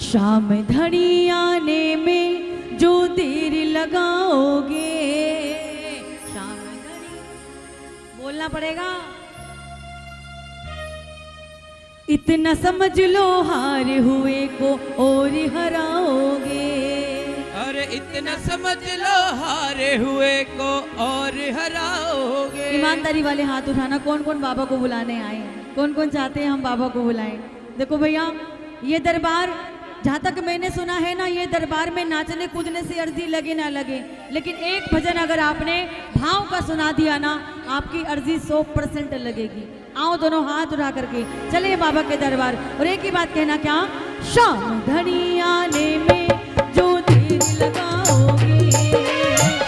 शाम धड़ी आने में जो देर लगाओगे, शाम धड़ी बोलना पड़ेगा। इतना समझ लो हार हुए को और हराओगे। अरे इतना समझ लो हारे हुए को और हराओगे। ईमानदारी वाले हाथ उठाना, कौन कौन बाबा को बुलाने आए हैं, कौन कौन चाहते हैं हम बाबा को बुलाएं। देखो भैया, ये दरबार जहाँ तक मैंने सुना है ना, ये दरबार में नाचने कूदने से अर्जी लगे ना लगे, लेकिन एक भजन अगर आपने भाव का सुना दिया ना, आपकी अर्जी 100% लगेगी। आओ दोनों हाथ उठा करके चले बाबा के दरबार। और एक ही बात कहना, क्या शाम धड़ी आने में जो देर लगाओगे,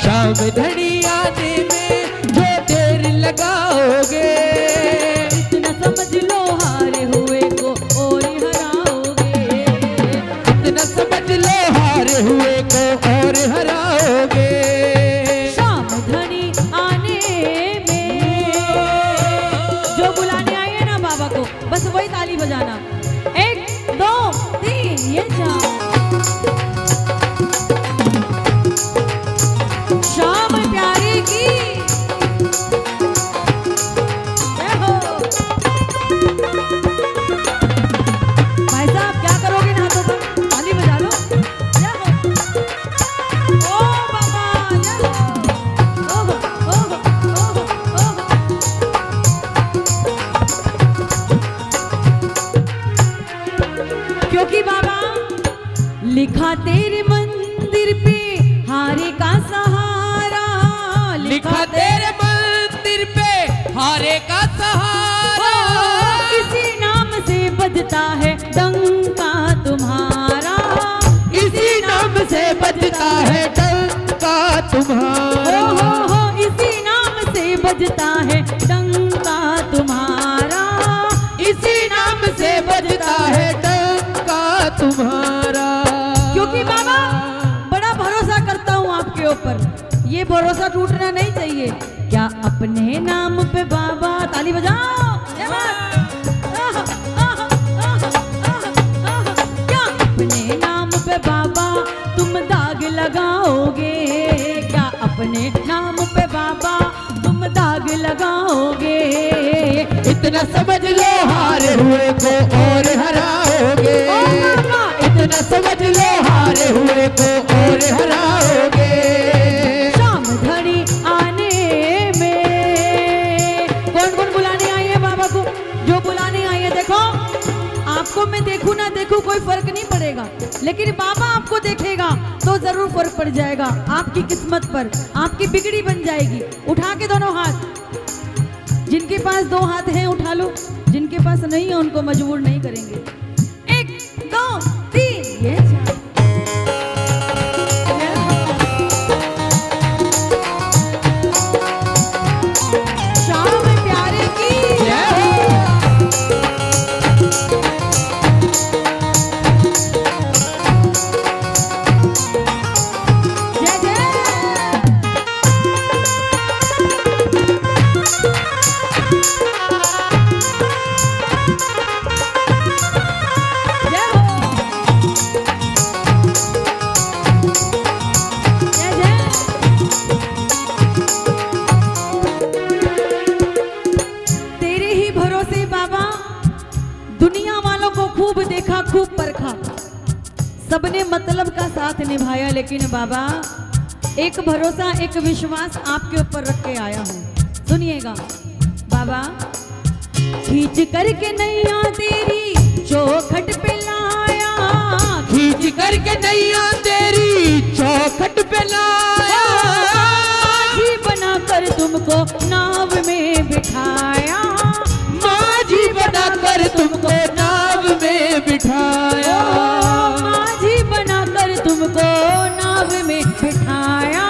शाम धड़ी आने में जो देर लगाओगे। इतना समझ लो हारे हुए को और हराओगे। इतना समझ लो हारे हुए को और हराओगे। शाम धड़ी आने में जो बुलाने आए हैं ना बाबा को, बस वही ताली बजाना। 1 2 3 ये जाओ। शाम प्यारे की जय हो। भाई साहब क्या करोगे ना, हाथों पर ताली बजा लो। जय हो। ओ बाबा जय हो। ओहो ओहो ओहो ओहो। क्योंकि बाबा लिखा तेरे मंदिर पे हारे का सहारा, लिखा तेरे मंदिर पे हारे का सहारा। इसी नाम से बजता है डंका तुम्हारा, इसी नाम से बजता है डंका तुम्हारा। हो इसी नाम से बजता है डंका तुम्हारा, इसी नाम से बजता है डंका तुम्हारा। क्योंकि बाबा बड़ा भरोसा करता हूँ आपके ऊपर, ये भरोसा टूटना नहीं चाहिए। क्या अपने नाम पे बाबा, ताली बजाओ। जय बाबा। क्या अपने नाम पे बाबा तुम दाग लगाओगे, क्या अपने नाम पे बाबा तुम दाग लगाओगे। इतना समझ लो हारे हुए को और हराओगे। इतना समझ लो हारे हुए को और हराओगे। शाम धड़ी आने में कौन कौन बुलाने आई है बाबा को, जो बुलाने आई है। देखो आपको मैं देखूं ना देखूं कोई फर्क नहीं पड़ेगा, लेकिन बाबा आपको देखेगा तो जरूर फर्क पड़ जाएगा आपकी किस्मत पर, आपकी बिगड़ी बन जाएगी। उठा के दोनों हाथ, जिनके पास 2 हाथ हैं उठा लो, जिनके पास नहीं है उनको मजबूर नहीं करेंगे। 1 2 3 ये जा। शाम प्यारे की जय हो। जय जय। जय हो। जय जय। तेरे ही भरोसे बाबा दुनिया वालों को खूब देखा, खूब परखा, सबने मतलब का साथ निभाया, लेकिन बाबा एक भरोसा एक विश्वास आपके ऊपर रख के आया हूं। सुनिएगा बाबा, खींच करके नैया तेरी चौखट पे लाया, खींच करके नैया तेरी चौखट पे लाया। माझी बनाकर तुमको नाव में बिठाया, माझी बनाकर तुमको नाव में बिठाया। माझी बनाकर तुमको नाव में बिठाया,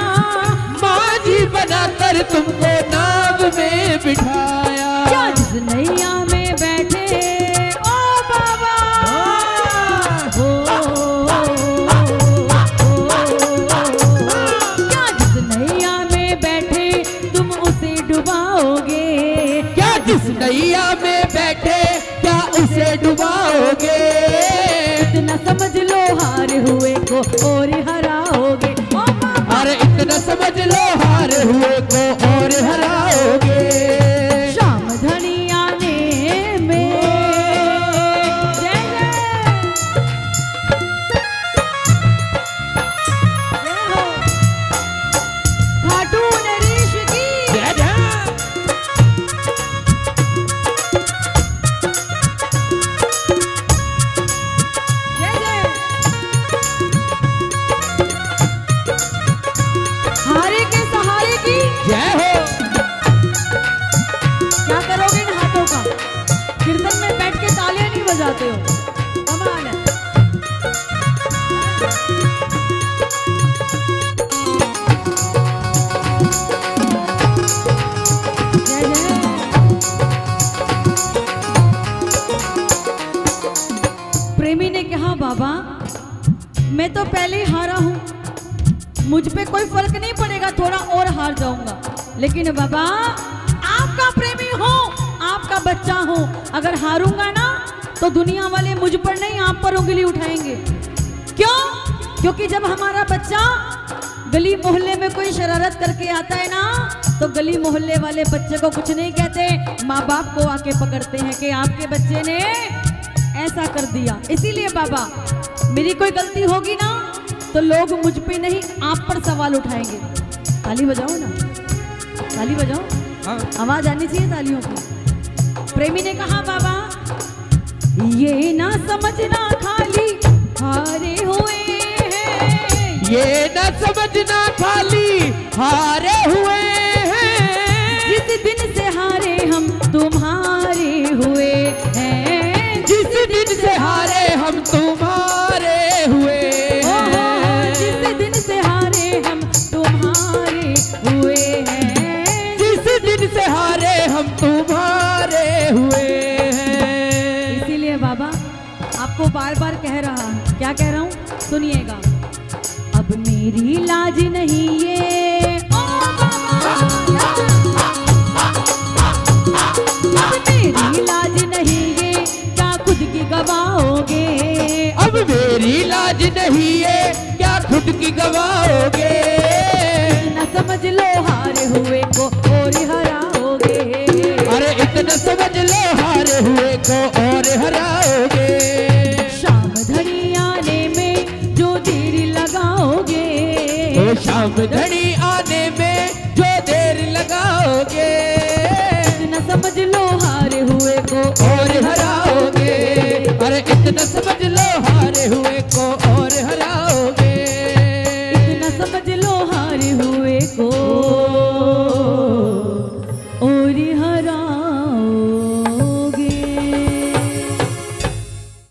माझी बनाकर तुमको नाव में बिठाया। क्या जिस नैया में बैठे ओ बाबा, क्या जिस नैया में बैठे तुम उसे डुबाओगे। क्या जिस नैया में बैठे क्या उसे डुबाओगे। इतना समझ लो और हराओगे। ओ बाबा अरे इतना समझ लो हारे हुए को और हराओगे। शाम धनी आने में जय जय हो खाटू नरेश की जय जय। जय जय हारे के सहारे की जय हो। क्या करोगे इन हाथों का? कीर्तन में बैठ के तालियां नहीं बजाते हो, कमाल है। जय जय। प्रेमी ने कहा बाबा मैं तो पहले ही हारा हूं, मुझ पे कोई फर्क नहीं पड़ेगा, थोड़ा और हार जाऊंगा, लेकिन बाबा आपका प्रेमी हूं, आपका बच्चा हूं, अगर हारूंगा ना तो दुनिया वाले मुझ पर नहीं आप पर उंगली उठाएंगे। क्यों? क्योंकि जब हमारा बच्चा गली मोहल्ले में कोई शरारत करके आता है ना तो गली मोहल्ले वाले बच्चे को कुछ नहीं कहते, माँ बाप को आके पकड़ते हैं कि आपके बच्चे ने ऐसा कर दिया। इसीलिए बाबा मेरी कोई गलती होगी ना तो लोग मुझ पे नहीं आप पर सवाल उठाएंगे। ताली बजाओ ना, ताली बजाओ, आवाज आनी चाहिए तालियों की। प्रेमी ने कहा बाबा ये ना समझना खाली हारे हुए हैं, ये न समझना खाली हारे हुए हैं, जिस दिन से हारे हम तुम्हारे हुए हैं, जिस दिन से हारे हम तुम्हारे हुए हैं, जिस दिन से हारे हम तुम्हारे हुए हैं, जिस दिन से हारे हम तुम्हारे हुए हैं। इसीलिए बाबा आपको बार बार कह रहा हूं, क्या कह रहा हूं सुनिएगा। अब मेरी लाज नहीं ये ओ बाबा, अब मेरी लाज नहीं ये क्या खुद की गवाओगे, अब मेरी लाज नहीं है क्या खुद की गवाओगे। न समझ लो हारे हुए को और हराओगे। अरे इतना समझ लो हारे हुए को और हराओगे। शाम धनी आने में जो देर लगाओगे, ओ शाम घड़ी आने में जो देर लगाओगे, न समझ लो हारे हुए को और हराओगे। अरे इतना समझ लो हारे हुए को